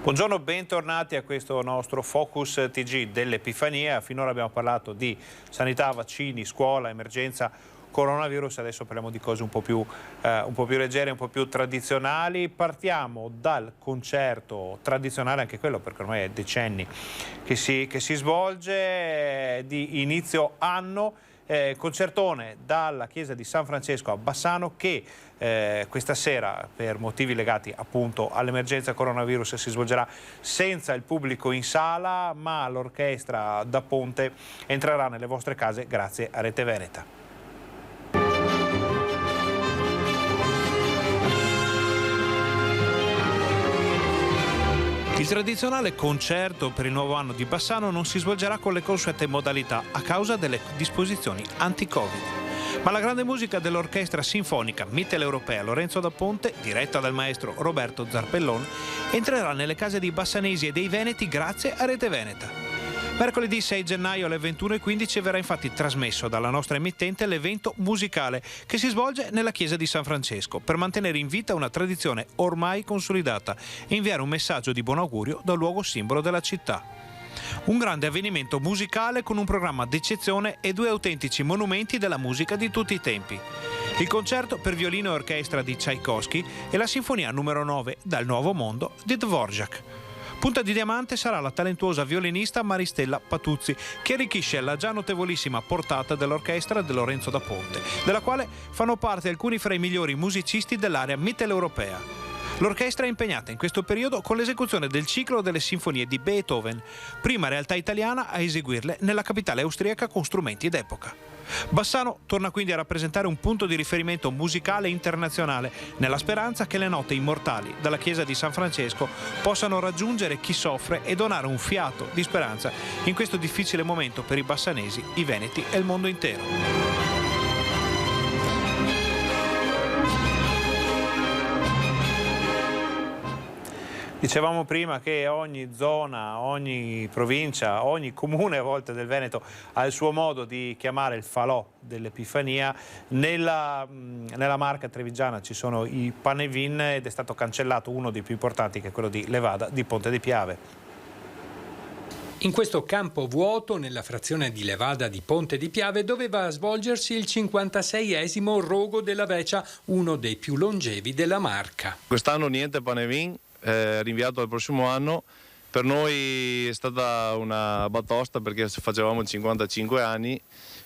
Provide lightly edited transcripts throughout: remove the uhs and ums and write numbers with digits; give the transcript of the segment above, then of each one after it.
Buongiorno, bentornati a questo nostro Focus TG dell'Epifania. Finora abbiamo parlato di sanità, vaccini, scuola, emergenza coronavirus. Adesso parliamo di cose un po' più leggere, un po' più tradizionali. Partiamo dal concerto tradizionale, anche quello perché ormai è decenni che si svolge, di inizio anno. Concertone dalla chiesa di San Francesco a Bassano che questa sera, per motivi legati appunto all'emergenza coronavirus, si svolgerà senza il pubblico in sala, ma l'orchestra da Ponte entrerà nelle vostre case grazie a Rete Veneta. Il tradizionale concerto per il nuovo anno di Bassano non si svolgerà con le consuete modalità a causa delle disposizioni anti-Covid. Ma la grande musica dell'orchestra sinfonica mitteleuropea Lorenzo da Ponte, diretta dal maestro Roberto Zarpellon, entrerà nelle case dei bassanesi e dei veneti grazie a Rete Veneta. Mercoledì 6 gennaio alle 21:15 verrà infatti trasmesso dalla nostra emittente l'evento musicale che si svolge nella chiesa di San Francesco per mantenere in vita una tradizione ormai consolidata e inviare un messaggio di buon augurio dal luogo simbolo della città. Un grande avvenimento musicale con un programma d'eccezione e due autentici monumenti della musica di tutti i tempi. Il concerto per violino e orchestra di Tchaikovsky e la sinfonia numero 9 dal Nuovo Mondo di Dvorak. Punta di diamante sarà la talentuosa violinista Maristella Patuzzi, che arricchisce la già notevolissima portata dell'orchestra di Lorenzo da Ponte, della quale fanno parte alcuni fra i migliori musicisti dell'area mitteleuropea. L'orchestra è impegnata in questo periodo con l'esecuzione del ciclo delle sinfonie di Beethoven, prima realtà italiana a eseguirle nella capitale austriaca con strumenti d'epoca. Bassano torna quindi a rappresentare un punto di riferimento musicale internazionale, nella speranza che le note immortali dalla chiesa di San Francesco possano raggiungere chi soffre e donare un fiato di speranza in questo difficile momento per i bassanesi, i veneti e il mondo intero. Dicevamo prima che ogni zona, ogni provincia, ogni comune a volte del Veneto ha il suo modo di chiamare il falò dell'Epifania. Nella Marca trevigiana ci sono i Panevin ed è stato cancellato uno dei più importanti, che è quello di Levada di Ponte di Piave. In questo campo vuoto, nella frazione di Levada di Ponte di Piave, doveva svolgersi il 56esimo Rogo della Vecia, uno dei più longevi della Marca. Quest'anno niente Panevin, rinviato al prossimo anno. Per noi è stata una batosta perché facevamo 55 anni,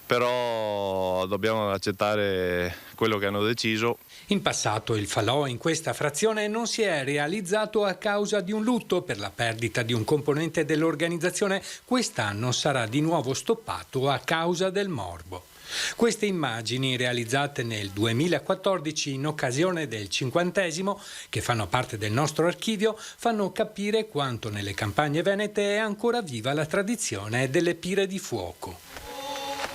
però dobbiamo accettare quello che hanno deciso. In passato il falò in questa frazione non si è realizzato a causa di un lutto per la perdita di un componente dell'organizzazione. Quest'anno sarà di nuovo stoppato a causa del morbo. Queste immagini, realizzate nel 2014 in occasione del 50°, che fanno parte del nostro archivio, fanno capire quanto nelle campagne venete è ancora viva la tradizione delle pire di fuoco.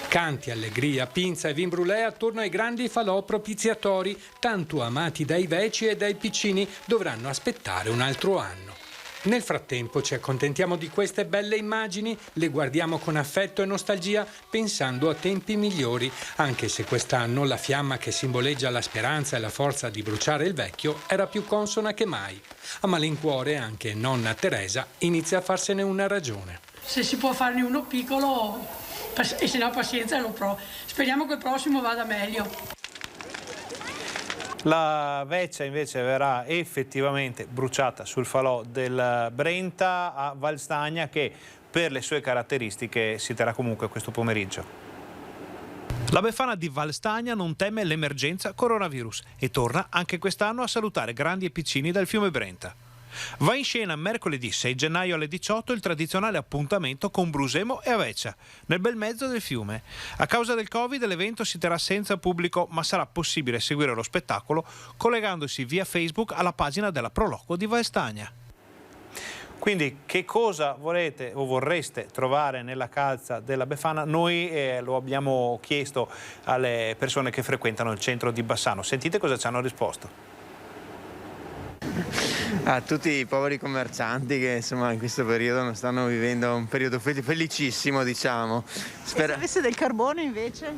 Canti, allegria, pinza e vin brûlé attorno ai grandi falò propiziatori, tanto amati dai veci e dai piccini, dovranno aspettare un altro anno. Nel frattempo ci accontentiamo di queste belle immagini, le guardiamo con affetto e nostalgia, pensando a tempi migliori, anche se quest'anno la fiamma che simboleggia la speranza e la forza di bruciare il vecchio era più consona che mai. A malincuore anche nonna Teresa inizia a farsene una ragione. Se si può farne uno piccolo, e se no pazienza, speriamo che il prossimo vada meglio. La Veccia invece verrà effettivamente bruciata sul falò del Brenta a Valstagna, che per le sue caratteristiche si terrà comunque questo pomeriggio. La Befana di Valstagna non teme l'emergenza coronavirus e torna anche quest'anno a salutare grandi e piccini dal fiume Brenta. Va in scena mercoledì 6 gennaio alle 18 il tradizionale appuntamento con Brusemo e Aveccia, nel bel mezzo del fiume. A causa del Covid l'evento si terrà senza pubblico, ma sarà possibile seguire lo spettacolo collegandosi via Facebook alla pagina della Proloco di Valstagna. Quindi che cosa volete o vorreste trovare nella calza della Befana? Noi lo abbiamo chiesto alle persone che frequentano il centro di Bassano. Sentite cosa ci hanno risposto. A tutti i poveri commercianti che insomma in questo periodo non stanno vivendo un periodo felicissimo, diciamo. E se avesse del carbone invece?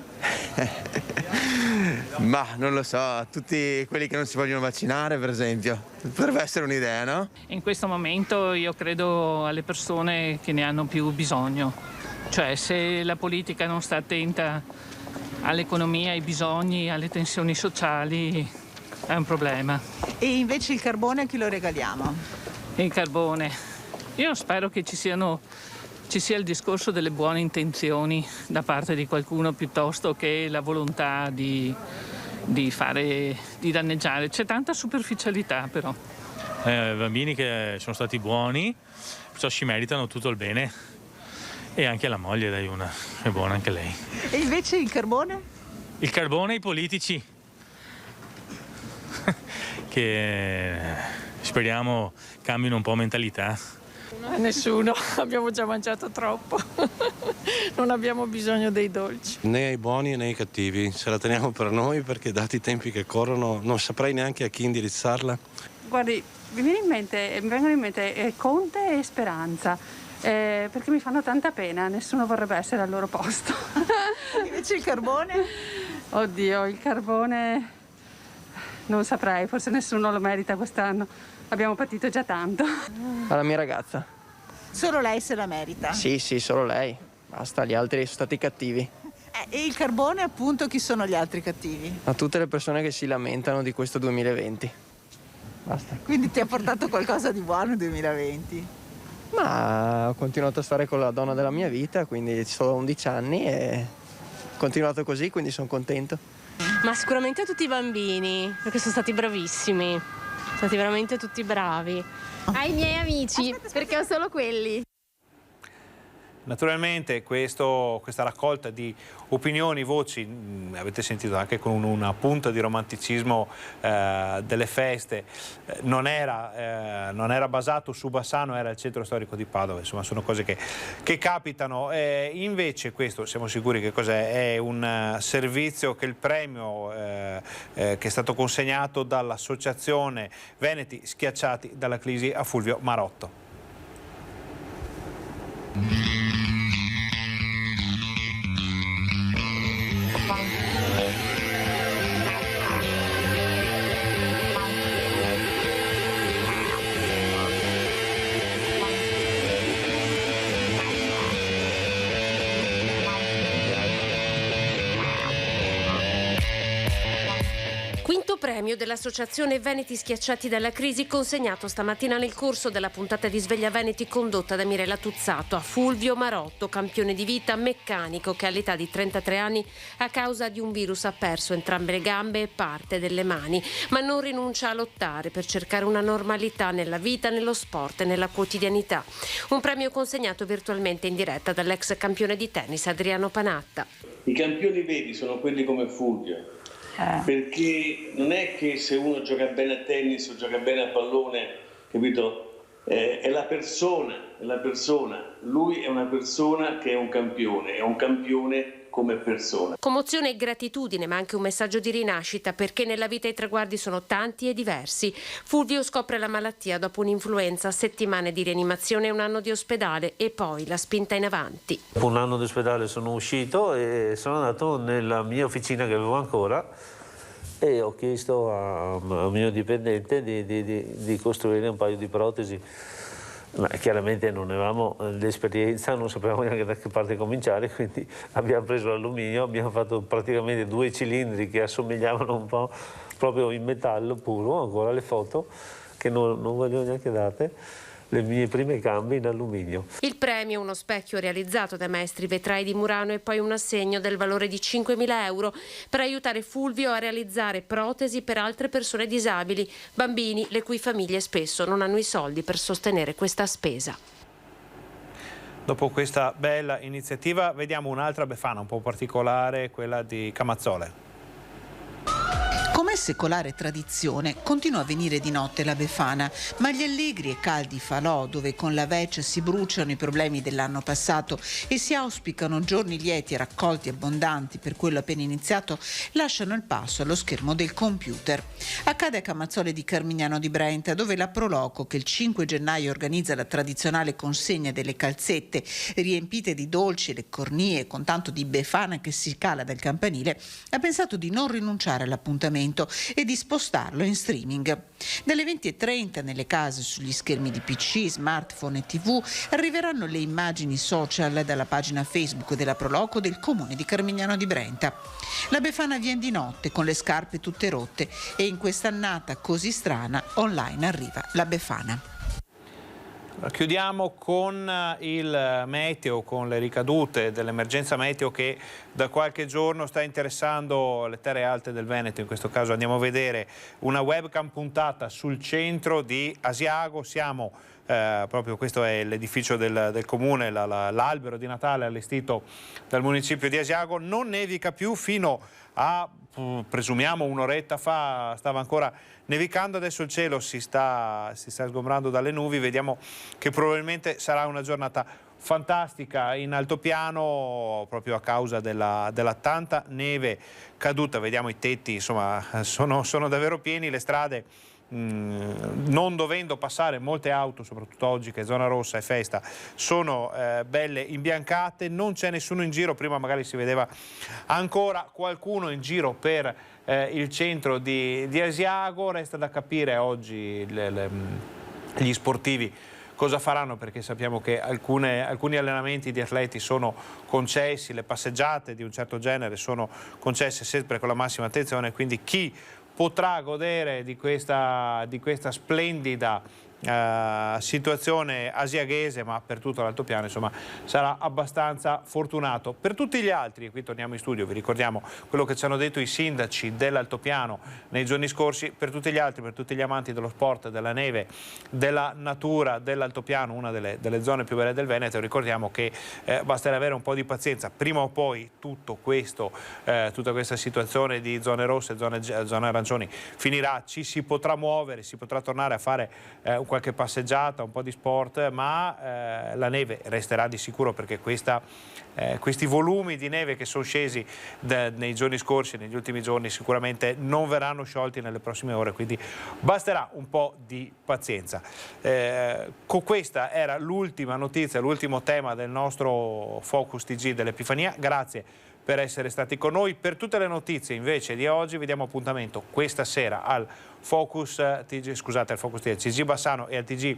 Ma non lo so, a tutti quelli che non si vogliono vaccinare per esempio, potrebbe essere un'idea, no? In questo momento io credo alle persone che ne hanno più bisogno, cioè se la politica non sta attenta all'economia, ai bisogni, alle tensioni sociali è un problema. E invece il carbone a chi lo regaliamo? Il carbone, io spero che ci sia il discorso delle buone intenzioni da parte di qualcuno piuttosto che la volontà di danneggiare. C'è tanta superficialità però. Bambini che sono stati buoni, perciò si meritano tutto il bene. E anche la moglie, dai, una è buona anche lei. E invece il carbone? Il carbone, i politici, che speriamo cambino un po' mentalità. Nessuno, abbiamo già mangiato troppo, non abbiamo bisogno dei dolci. Né ai buoni né ai cattivi, ce la teniamo per noi perché dati i tempi che corrono non saprei neanche a chi indirizzarla. Guardi, mi vengono in mente Conte e Speranza, perché mi fanno tanta pena, nessuno vorrebbe essere al loro posto. Invece il carbone? Oddio, il carbone non saprei, forse nessuno lo merita quest'anno, abbiamo patito già tanto. Alla mia ragazza. Solo lei se la merita? Sì, solo lei, basta, gli altri sono stati cattivi. E il carbone appunto, chi sono gli altri cattivi? A tutte le persone che si lamentano di questo 2020. Basta. Quindi ti ha portato qualcosa di buono il 2020? Ma ho continuato a stare con la donna della mia vita, quindi solo 11 anni e ho continuato così, quindi sono contento. Ma sicuramente tutti i bambini, perché sono stati bravissimi, sono stati veramente tutti bravi. Ai miei amici, perché ho solo quelli. Naturalmente questa raccolta di opinioni, voci, avete sentito anche con una punta di romanticismo delle feste, non era basato su Bassano, era il centro storico di Padova, insomma sono cose che capitano. Invece questo siamo sicuri che cos'è? È un servizio che il premio che è stato consegnato dall'associazione Veneti Schiacciati dalla crisi a Fulvio Marotto. Quinto premio dell'associazione Veneti Schiacciati dalla crisi, consegnato stamattina nel corso della puntata di Sveglia Veneti condotta da Mirella Tuzzato a Fulvio Marotto, campione di vita, meccanico che all'età di 33 anni a causa di un virus ha perso entrambe le gambe e parte delle mani, ma non rinuncia a lottare per cercare una normalità nella vita, nello sport e nella quotidianità. Un premio consegnato virtualmente in diretta dall'ex campione di tennis Adriano Panatta. I campioni veri sono quelli come Fulvio. Perché non è che se uno gioca bene a tennis o gioca bene a pallone, capito? È la persona, lui è una persona che è un campione come persona. Commozione e gratitudine, ma anche un messaggio di rinascita, perché nella vita i traguardi sono tanti e diversi. Fulvio scopre la malattia dopo un'influenza, settimane di rianimazione e un anno di ospedale e poi la spinta in avanti. Dopo un anno di ospedale sono uscito e sono andato nella mia officina che avevo ancora e ho chiesto al mio dipendente di costruire un paio di protesi. Ma chiaramente non avevamo l'esperienza, non sapevamo neanche da che parte cominciare, quindi abbiamo preso l'alluminio, abbiamo fatto praticamente 2 cilindri che assomigliavano un po' proprio in metallo puro, ho ancora le foto che non voglio neanche date, le mie prime gambe in alluminio. Il premio, uno specchio realizzato dai maestri vetrai di Murano e poi un assegno del valore di 5.000 euro per aiutare Fulvio a realizzare protesi per altre persone disabili, bambini le cui famiglie spesso non hanno i soldi per sostenere questa spesa. Dopo questa bella iniziativa vediamo un'altra Befana un po' particolare, quella di Camazzole. Come secolare tradizione continua a venire di notte la Befana, ma gli allegri e caldi falò, dove con la vecchia si bruciano i problemi dell'anno passato e si auspicano giorni lieti e raccolti abbondanti per quello appena iniziato, lasciano il passo allo schermo del computer. Accade a Camazzole di Carmignano di Brenta, dove la Proloco, che il 5 gennaio organizza la tradizionale consegna delle calzette riempite di dolci e le cornie con tanto di Befana che si cala dal campanile, ha pensato di non rinunciare all'appuntamento e di spostarlo in streaming. Dalle 20:30 nelle case, sugli schermi di PC, smartphone e TV, arriveranno le immagini social dalla pagina Facebook della Proloco del comune di Carmignano di Brenta. La Befana viene di notte con le scarpe tutte rotte e in quest'annata così strana online arriva la Befana. Chiudiamo con il meteo, con le ricadute dell'emergenza meteo che da qualche giorno sta interessando le terre alte del Veneto. In questo caso andiamo a vedere una webcam puntata sul centro di Asiago. Siamo proprio, questo è l'edificio del comune, l'albero di Natale allestito dal municipio di Asiago. Non nevica più, fino a presumiamo un'oretta fa stava ancora nevicando, adesso il cielo si sta sgombrando dalle nubi, vediamo che probabilmente sarà una giornata fantastica in altopiano proprio a causa della tanta neve caduta. Vediamo i tetti, insomma, sono davvero pieni, le strade non dovendo passare molte auto, soprattutto oggi che è zona rossa e festa, sono belle imbiancate, non c'è nessuno in giro. Prima magari si vedeva ancora qualcuno in giro per il centro di Asiago. Resta da capire oggi gli sportivi cosa faranno, perché sappiamo che alcuni allenamenti di atleti sono concessi, le passeggiate di un certo genere sono concesse sempre con la massima attenzione, quindi chi potrà godere di questa splendida situazione asiaghese, ma per tutto l'altopiano, insomma, sarà abbastanza fortunato. Per tutti gli altri, e qui torniamo in studio, vi ricordiamo quello che ci hanno detto i sindaci dell'altopiano nei giorni scorsi, per tutti gli altri, per tutti gli amanti dello sport, della neve, della natura dell'altopiano, una delle zone più belle del Veneto, ricordiamo che basterà avere un po' di pazienza. Prima o poi tutta questa situazione di zone rosse, zone arancioni finirà, ci si potrà muovere, si potrà tornare a fare qualche passeggiata, un po' di sport, ma la neve resterà di sicuro, perché questi volumi di neve che sono scesi nei giorni scorsi, negli ultimi giorni, sicuramente non verranno sciolti nelle prossime ore, quindi basterà un po' di pazienza. Questa era l'ultima notizia, l'ultimo tema del nostro Focus TG dell'Epifania. Grazie per essere stati con noi. Per tutte le notizie invece di oggi vi diamo appuntamento questa sera al Focus TG, scusate, al Focus TG Bassano e al TG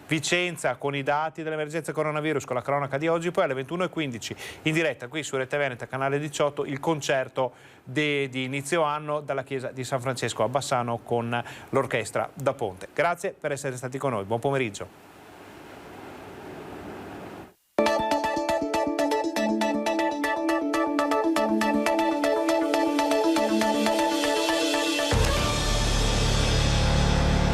Vicenza con i dati dell'emergenza coronavirus, con la cronaca di oggi. Poi alle 21:15 in diretta qui su Rete Veneta, canale 18, il concerto di inizio anno dalla chiesa di San Francesco a Bassano con l'orchestra da Ponte. Grazie per essere stati con noi, buon pomeriggio.